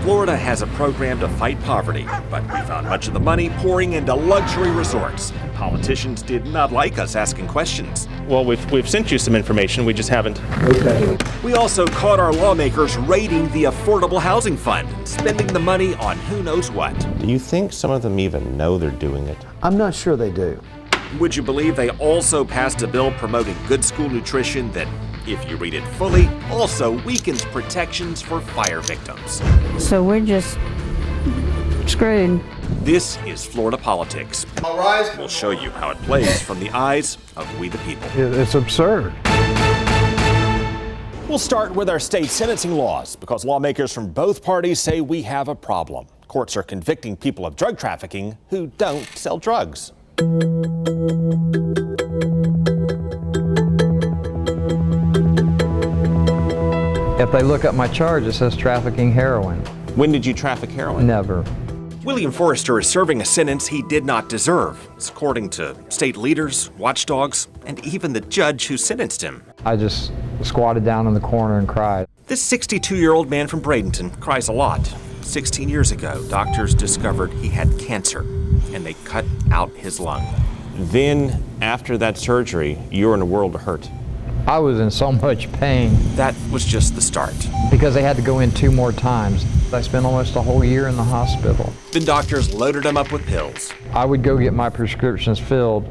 Florida has a program to fight poverty, but we found much of the money pouring into luxury resorts. Politicians did not like us asking questions. Well, we've sent you some information, we just haven't. Okay. We also caught our lawmakers raiding the Affordable Housing Fund, spending the money on who knows what. Do you think some of them even know they're doing it? I'm not sure they do. Would you believe they also passed a bill promoting good school nutrition that, if you read it fully, also weakens protections for fire victims? So we're just screwed. This is Florida politics. All rise. We'll show you how it plays from the eyes of we the people. It's absurd. We'll start with our state sentencing laws because lawmakers from both parties say we have a problem. Courts are convicting people of drug trafficking who don't sell drugs. If they look up my charge, it says trafficking heroin. When did you traffic heroin? Never. William Forrester is serving a sentence he did not deserve, according to state leaders, watchdogs, and even the judge who sentenced him. I just squatted down in the corner and cried. This 62-year-old man from Bradenton cries a lot. 16 years ago, doctors discovered he had cancer, and they cut out his lung. Then, after that surgery, you were in a world of hurt. I was in so much pain. That was just the start. Because they had to go in 2 more times. I spent almost a whole year in the hospital. Then doctors loaded him up with pills. I would go get my prescriptions filled,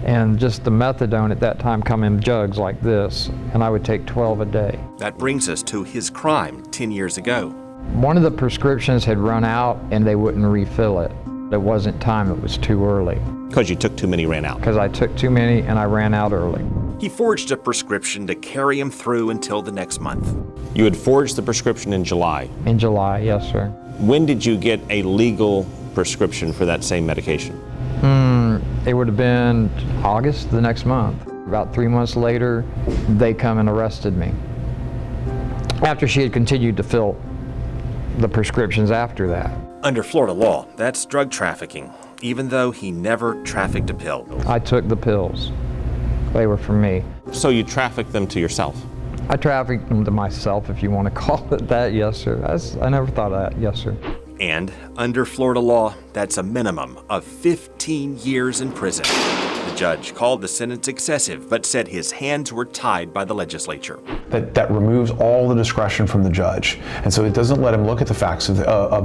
and just the methadone at that time come in jugs like this, and I would take 12 a day. That brings us to his crime 10 years ago. One of the prescriptions had run out, and they wouldn't refill it. It wasn't time, it was too early. Because you took too many, ran out. Because I took too many and I ran out early. He forged a prescription to carry him through until the next month. You had forged the prescription in July. In July, yes, sir. When did you get a legal prescription for that same medication? It would have been August the next month. About 3 months later, they come and arrested me. After she had continued to fill the prescriptions after that. Under Florida law, that's drug trafficking, even though he never trafficked a pill. I took the pills. They were for me. So you trafficked them to yourself? I trafficked them to myself, if you want to call it that, yes, sir. I never thought of that, yes, sir. And under Florida law, that's a minimum of 15 years in prison. The judge called the sentence excessive, but said his hands were tied by the legislature. That removes all the discretion from the judge. And so it doesn't let him look at the facts of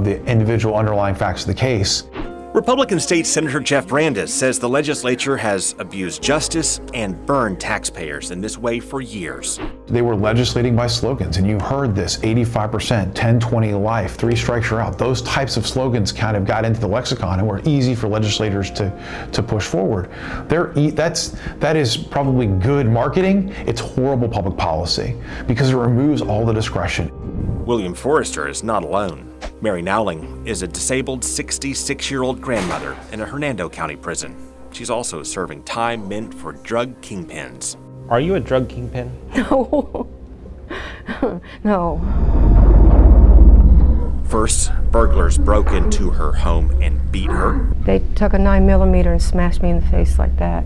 the individual underlying facts of the case. Republican State Senator Jeff Brandes says the legislature has abused justice and burned taxpayers in this way for years. They were legislating by slogans, and you heard this 85%, 10-20 life, 3 strikes you're out. Those types of slogans kind of got into the lexicon and were easy for legislators to push forward. That is probably good marketing. It's horrible public policy because it removes all the discretion. William Forrester is not alone. Mary Nowling is a disabled 66-year-old grandmother in a Hernando County prison. She's also serving time meant for drug kingpins. Are you a drug kingpin? No. No. First, burglars broke into her home and beat her. They took a 9mm and smashed me in the face like that.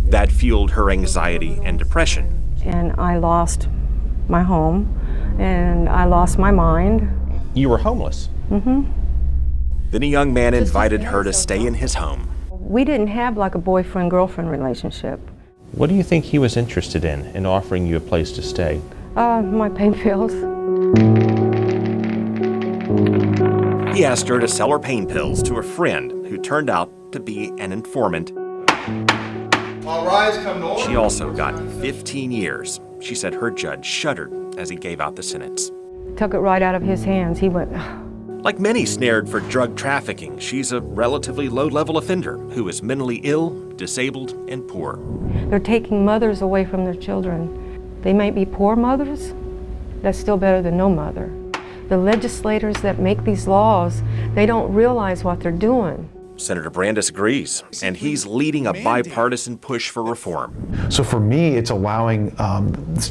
That fueled her anxiety and depression. And I lost my home, and I lost my mind. You were homeless. Mm-hmm. Then a young man invited her to stay in his home. We didn't have like a boyfriend-girlfriend relationship. What do you think he was interested in offering you a place to stay? My pain pills. He asked her to sell her pain pills to a friend who turned out to be an informant. All rise, come to order. She also got 15 years. She said her judge shuddered as he gave out the sentence. Took it right out of his hands. He went... Like many snared for drug trafficking, she's a relatively low-level offender who is mentally ill, disabled, and poor. They're taking mothers away from their children. They might be poor mothers. That's still better than no mother. The legislators that make these laws, they don't realize what they're doing. Senator Brandes agrees, and he's leading a bipartisan push for reform. So for me, it's allowing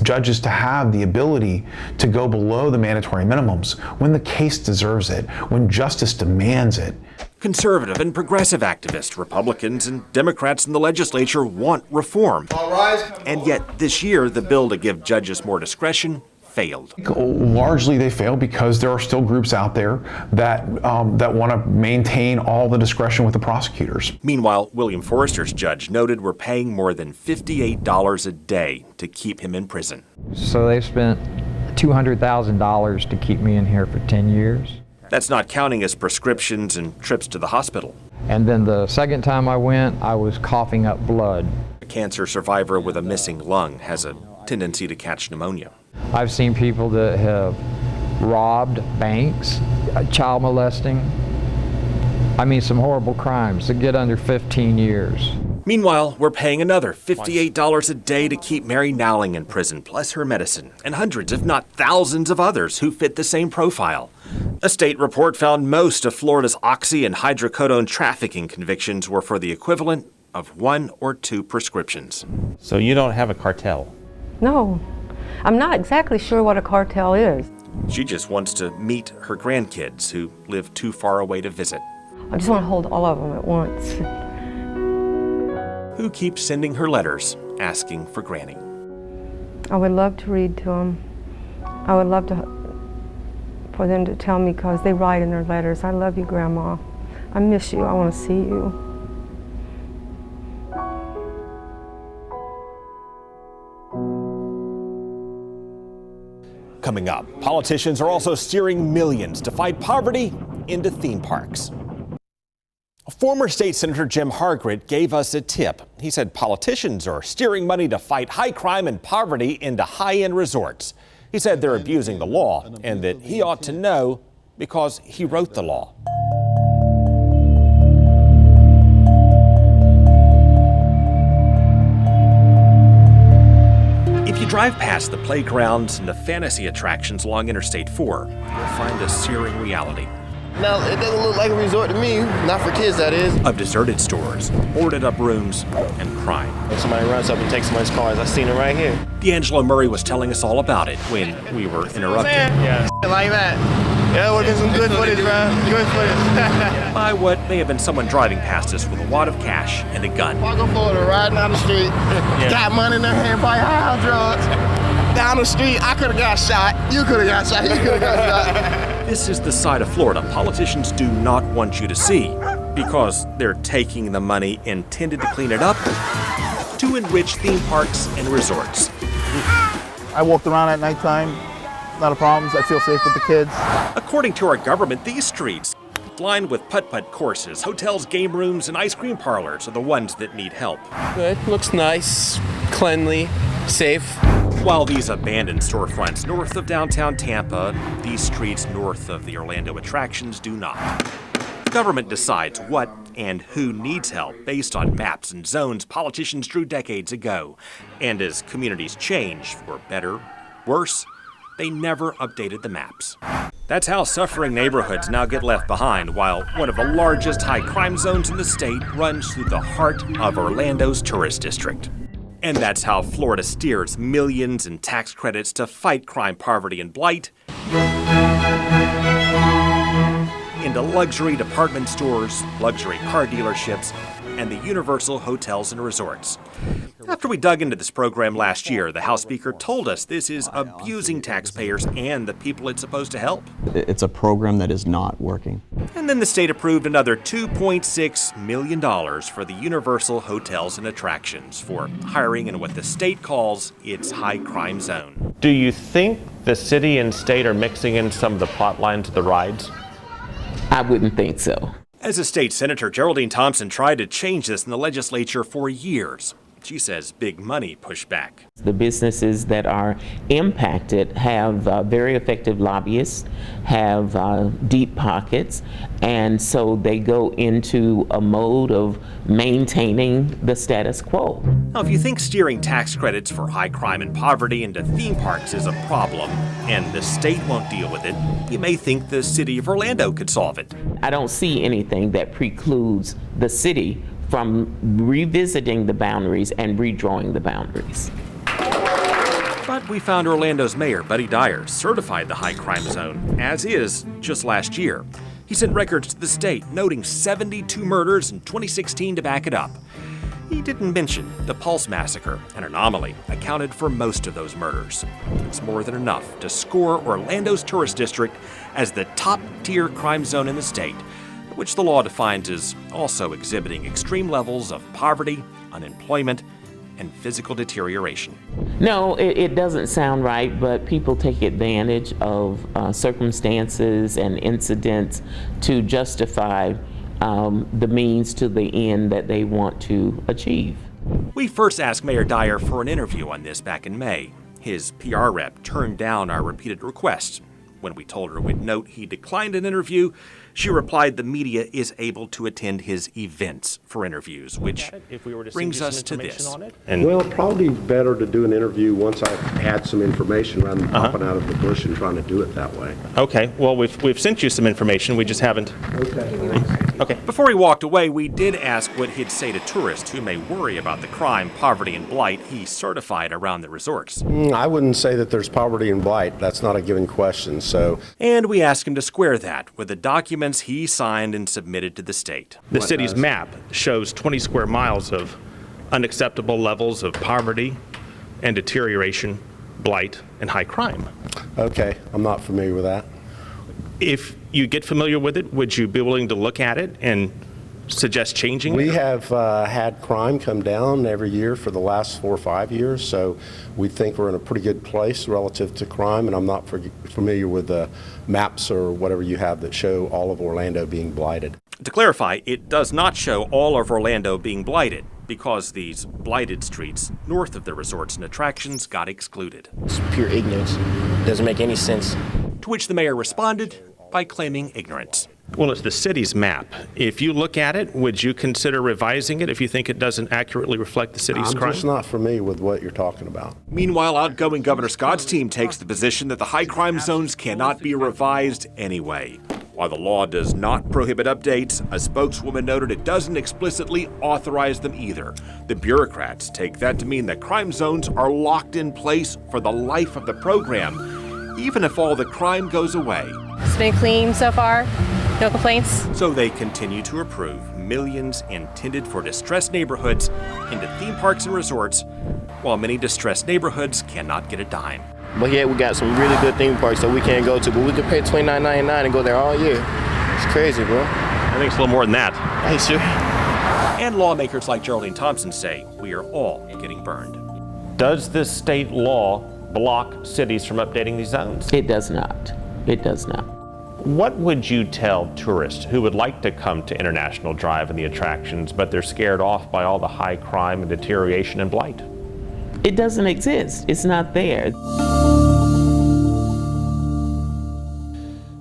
judges to have the ability to go below the mandatory minimums when the case deserves it, when justice demands it. Conservative and progressive activists, Republicans and Democrats in the legislature want reform. All rise, come to And order. yet this year, the bill to give judges more discretion failed. Largely they fail because there are still groups out there that want to maintain all the discretion with the prosecutors. Meanwhile, William Forrester's judge noted we're paying more than $58 a day to keep him in prison. So they spent $200,000 to keep me in here for 10 years. That's not counting his prescriptions and trips to the hospital. And then the second time I went, I was coughing up blood. A cancer survivor with a missing lung has a tendency to catch pneumonia. I've seen people that have robbed banks, child molesting. I mean, some horrible crimes that get under 15 years. Meanwhile, we're paying another $58 a day to keep Mary Nowling in prison, plus her medicine, and hundreds, if not thousands of others who fit the same profile. A state report found most of Florida's oxy and hydrocodone trafficking convictions were for the equivalent of 1 or 2 prescriptions. So you don't have a cartel? No, I'm not exactly sure what a cartel is. She just wants to meet her grandkids who live too far away to visit. I just want to hold all of them at once. Who keeps sending her letters asking for Granny. I would love to read to them. I would love for them to tell me, because they write in their letters, "I love you, Grandma. I miss you. I want to see you." Coming up, politicians are also steering millions to fight poverty into theme parks. Former State Senator Jim Hargret gave us a tip. He said politicians are steering money to fight high crime and poverty into high-end resorts. He said they're abusing the law and that he ought to know because he wrote the law. If you drive past the playgrounds and the fantasy attractions along Interstate 4, you'll find a searing reality. Now, it doesn't look like a resort to me, not for kids, that is. Of deserted stores, boarded up rooms, and crime. If somebody runs up and takes somebody's cars, I've seen it right here. D'Angelo Murray was telling us all about it when we were interrupted. Yeah, like that. Yeah, it would have been some good footage, bro. Good footage. By what may have been someone driving past us with a wad of cash and a gun. Walking Florida, riding down the street, got money in their hand, buy high drugs. Down the street, I could have got shot. You could have got shot. You could have got shot. This is the side of Florida politicians do not want you to see because they're taking the money intended to clean it up to enrich theme parks and resorts. I walked around at nighttime, not a problem. I feel safe with the kids. According to our government, these streets, lined with putt-putt courses, hotels, game rooms, and ice cream parlors, are the ones that need help. Good, looks nice, cleanly, safe. While these abandoned storefronts north of downtown Tampa, these streets north of the Orlando attractions do not. The government decides what and who needs help based on maps and zones politicians drew decades ago. And as communities change, for better, worse, they never updated the maps. That's how suffering neighborhoods now get left behind, while one of the largest high crime zones in the state runs through the heart of Orlando's tourist district. And that's how Florida steers millions in tax credits to fight crime, poverty, and blight into luxury department stores, luxury car dealerships, and the Universal hotels and resorts. After we dug into this program last year, the House Speaker told us this is abusing taxpayers and the people it's supposed to help. It's a program that is not working. And then the state approved another $2.6 million for the Universal Hotels and Attractions for hiring in what the state calls its high crime zone. Do you think the city and state are mixing in some of the plot lines of the rides? I wouldn't think so. As a state senator, Geraldine Thompson tried to change this in the legislature for years. She says big money pushed back. The businesses that are impacted have very effective lobbyists, have deep pockets, and so they go into a mode of maintaining the status quo. Now, if you think steering tax credits for high crime and poverty into theme parks is a problem, and the state won't deal with it, you may think the city of Orlando could solve it. I don't see anything that precludes the city from revisiting the boundaries and redrawing the boundaries. But we found Orlando's mayor, Buddy Dyer, certified the high crime zone, as is, just last year. He sent records to the state, noting 72 murders in 2016 to back it up. He didn't mention the Pulse massacre, an anomaly, accounted for most of those murders. It's more than enough to score Orlando's tourist district as the top-tier crime zone in the state, which the law defines as also exhibiting extreme levels of poverty, unemployment, and physical deterioration. No, it doesn't sound right, but people take advantage of circumstances and incidents to justify the means to the end that they want to achieve. We first asked Mayor Dyer for an interview on this back in May. His PR rep turned down our repeated requests. When we told her we'd note he declined an interview, she replied the media is able to attend his events for interviews, which brings us to this. Well, probably better to do an interview once I've had some information rather than popping out of the bush and trying to do it that way. Okay, well, we've sent you some information, we just haven't. Okay. Before he walked away, we did ask what he'd say to tourists who may worry about the crime, poverty, and blight he certified around the resorts. I wouldn't say that there's poverty and blight. That's not a given question, so. And we asked him to square that with the documents he signed and submitted to the state. The city's map shows 20 square miles of unacceptable levels of poverty and deterioration, blight, and high crime. Okay, I'm not familiar with that. If you get familiar with it, would you be willing to look at it and suggest changing it? We have had crime come down every year for the last 4 or 5 years, so we think we're in a pretty good place relative to crime, and I'm not familiar with the maps or whatever you have that show all of Orlando being blighted. To clarify, it does not show all of Orlando being blighted, because these blighted streets north of the resorts and attractions got excluded. It's pure ignorance. Doesn't make any sense. To which the mayor responded by claiming ignorance. Well, it's the city's map. If you look at it, would you consider revising it if you think it doesn't accurately reflect the city's crime? I'm just not familiar with what you're talking about. Meanwhile, outgoing Governor Scott's team takes the position that the high crime zones cannot be revised anyway. While the law does not prohibit updates, a spokeswoman noted it doesn't explicitly authorize them either. The bureaucrats take that to mean that crime zones are locked in place for the life of the program, even if all the crime goes away. It's been clean so far. No complaints. So they continue to approve millions intended for distressed neighborhoods into theme parks and resorts, while many distressed neighborhoods cannot get a dime. But yeah, we got some really good theme parks that we can't go to, but we can pay $29.99 and go there all year. It's crazy, bro. I think it's a little more than that. Hey, sure. And lawmakers like Geraldine Thompson say we are all getting burned. Does this state law block cities from updating these zones? It does not. It does not. What would you tell tourists who would like to come to International Drive and the attractions, but they're scared off by all the high crime and deterioration and blight? It doesn't exist. It's not there.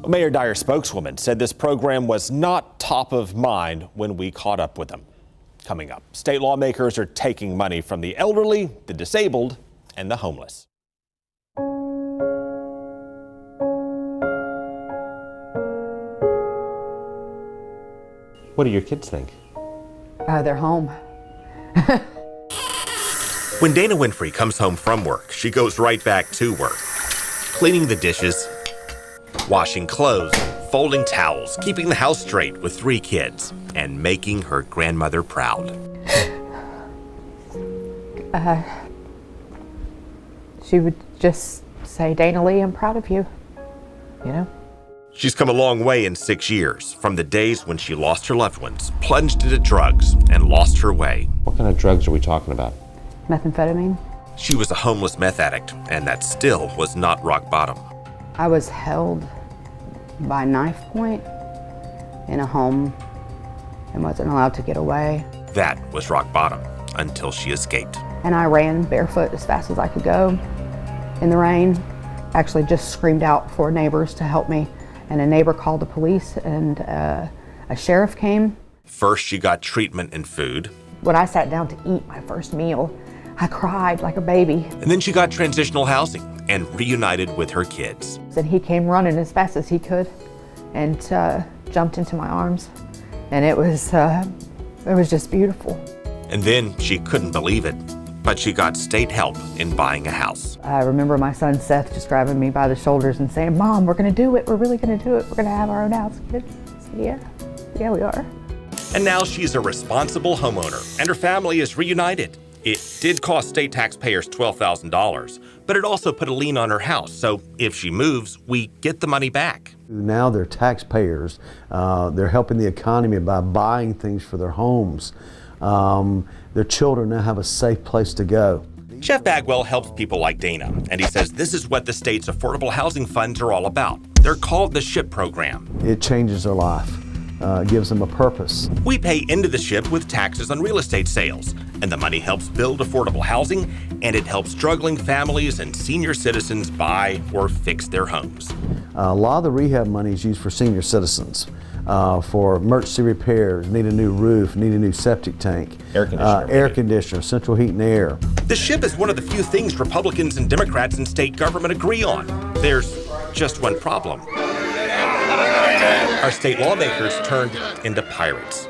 Mayor Dyer's spokeswoman said this program was not top of mind when we caught up with them. Coming up, state lawmakers are taking money from the elderly, the disabled, and the homeless. What do your kids think? They're home. When Dana Winfrey comes home from work, she goes right back to work. Cleaning the dishes, washing clothes, folding towels, keeping the house straight with 3 kids, and making her grandmother proud. She would just say, Dana Lee, I'm proud of you, you know? She's come a long way in 6 years, from the days when she lost her loved ones, plunged into drugs, and lost her way. What kind of drugs are we talking about? Methamphetamine. She was a homeless meth addict, and that still was not rock bottom. I was held by knife point in a home and wasn't allowed to get away. That was rock bottom, until she escaped. And I ran barefoot as fast as I could go in the rain. Actually just screamed out for neighbors to help me. And a neighbor called the police, and a sheriff came. First, she got treatment and food. When I sat down to eat my first meal, I cried like a baby. And then she got transitional housing and reunited with her kids. And he came running as fast as he could and jumped into my arms. And it was just beautiful. And then she couldn't believe it, but she got state help in buying a house. I remember my son Seth just grabbing me by the shoulders and saying, Mom, we're gonna do it. We're really gonna do it. We're gonna have our own house. I said, yeah, we are. And now she's a responsible homeowner, and her family is reunited. It did cost state taxpayers $12,000, but it also put a lien on her house, so if she moves, we get the money back. Now they're taxpayers. They're helping the economy by buying things for their homes. Their children now have a safe place to go. Jeff Bagwell helps people like Dana, and he says this is what the state's affordable housing funds are all about. They're called the SHIP program. It changes their life, gives them a purpose. We pay into the SHIP with taxes on real estate sales, and the money helps build affordable housing, and it helps struggling families and senior citizens buy or fix their homes. A lot of the rehab money is used for senior citizens, for emergency repairs, need a new roof, need a new septic tank, air conditioner, central heat and air. The SHIP is one of the few things Republicans and Democrats in state government agree on. There's just one problem. Our state lawmakers turned into pirates.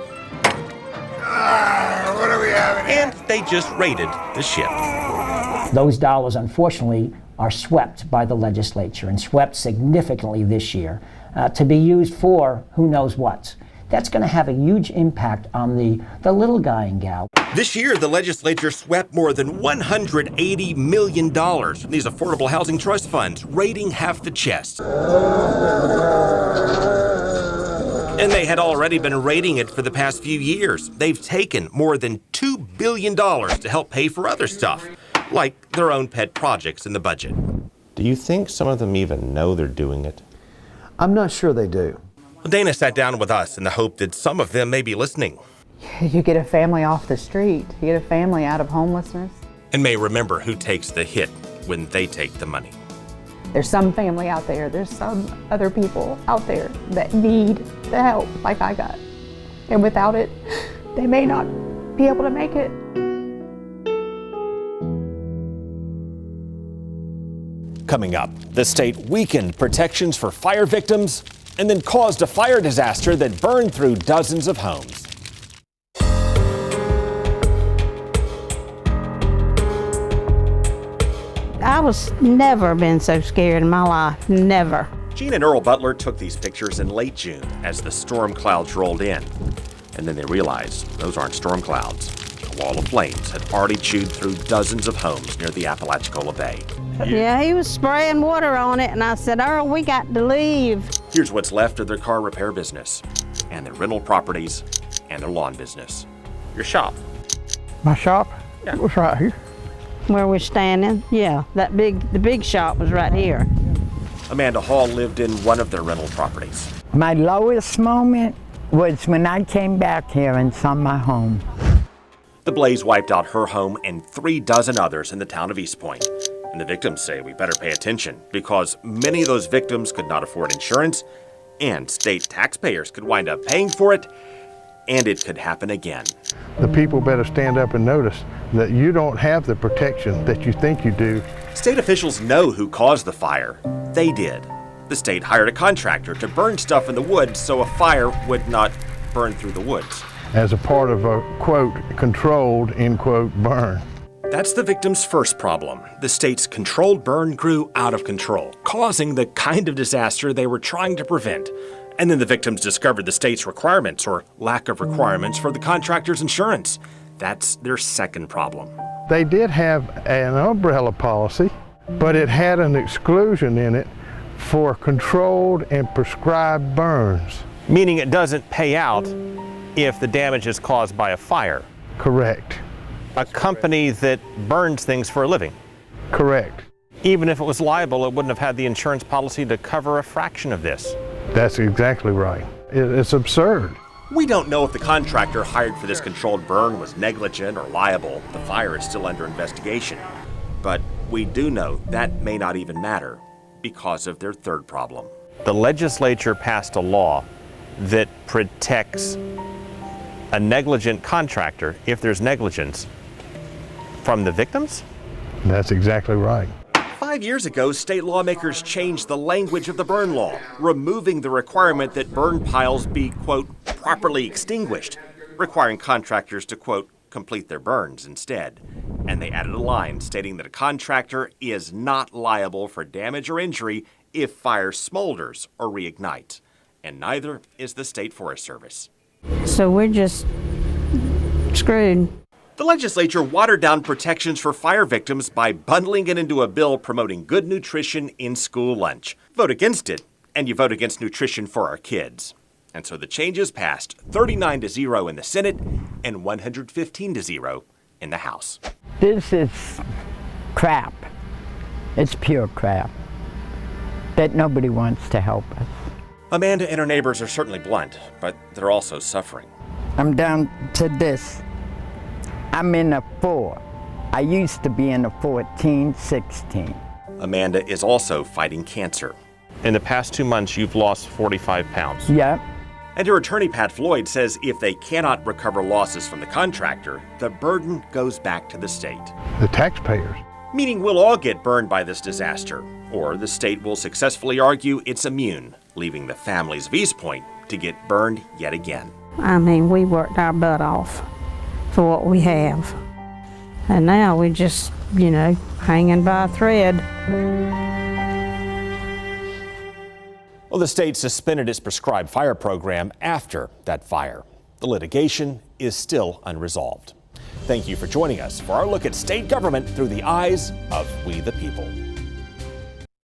What are we having? And they just raided the SHIP. Those dollars, unfortunately, are swept by the legislature and swept significantly this year to be used for who knows what. That's going to have a huge impact on the little guy and gal. This year, the legislature swept more than $180 million from these affordable housing trust funds, raiding half the chest. And they had already been raiding it for the past few years. They've taken more than $2 billion to help pay for other stuff, like their own pet projects in the budget. Do you think some of them even know they're doing it? I'm not sure they do. Dana sat down with us in the hope that some of them may be listening. You get a family off the street. You get a family out of homelessness. And may remember who takes the hit when they take the money. There's some family out there, there's some other people out there that need the help like I got. And without it, they may not be able to make it. Coming up, the state weakened protections for fire victims and then caused a fire disaster that burned through dozens of homes. I was never been so scared in my life, never. Gene and Earl Butler took these pictures in late June as the storm clouds rolled in. And then they realized those aren't storm clouds. A wall of flames had already chewed through dozens of homes near the Apalachicola Bay. Yeah, he was spraying water on it, and I said, Earl, we got to leave. Here's what's left of their car repair business, and their rental properties, and their lawn business. Your shop. My shop? Yeah. It was right here. Where we're standing? Yeah, the big shop was right here. Amanda Hall lived in one of their rental properties. My lowest moment was when I came back here and saw my home. The blaze wiped out her home and 3 dozen others in the town of East Point. And the victims say we better pay attention because many of those victims could not afford insurance, and state taxpayers could wind up paying for it, and it could happen again. The people better stand up and notice that you don't have the protection that you think you do. State officials know who caused the fire. They did. The state hired a contractor to burn stuff in the woods so a fire would not burn through the woods. As a part of a, quote, controlled, end quote, burn. That's the victim's first problem. The state's controlled burn grew out of control, causing the kind of disaster they were trying to prevent. And then the victims discovered the state's requirements or lack of requirements for the contractor's insurance. That's their second problem. They did have an umbrella policy, but it had an exclusion in it for controlled and prescribed burns. Meaning it doesn't pay out if the damage is caused by a fire. Correct. A company that burns things for a living. Correct. Even if it was liable, it wouldn't have had the insurance policy to cover a fraction of this. That's exactly right. It's absurd. We don't know if the contractor hired for this controlled burn was negligent or liable. The fire is still under investigation. But we do know that may not even matter because of their third problem. The legislature passed a law that protects a negligent contractor, if there's negligence, from the victims? That's exactly right. 5 years ago, state lawmakers changed the language of the burn law, removing the requirement that burn piles be, quote, properly extinguished, requiring contractors to, quote, complete their burns instead. And they added a line stating that a contractor is not liable for damage or injury if fire smolders or reignites. And neither is the State Forest Service. So we're just screwed. The legislature watered down protections for fire victims by bundling it into a bill promoting good nutrition in school lunch. Vote against it, and you vote against nutrition for our kids. And so the changes passed 39-0 in the Senate and 115-0 in the House. This is crap. It's pure crap that nobody wants to help us. Amanda and her neighbors are certainly blunt, but they're also suffering. I'm down to this. I'm in a 4. I used to be in a 14, 16. Amanda is also fighting cancer. In the past 2 months, you've lost 45 pounds. Yep. And her attorney, Pat Floyd, says if they cannot recover losses from the contractor, the burden goes back to the state. The taxpayers. Meaning we'll all get burned by this disaster, or the state will successfully argue it's immune, leaving the families of East Point to get burned yet again. I mean, we worked our butt off for what we have. And now we just, hanging by a thread. Well, the state suspended its prescribed fire program after that fire. The litigation is still unresolved. Thank you for joining us for our look at state government through the eyes of we the people.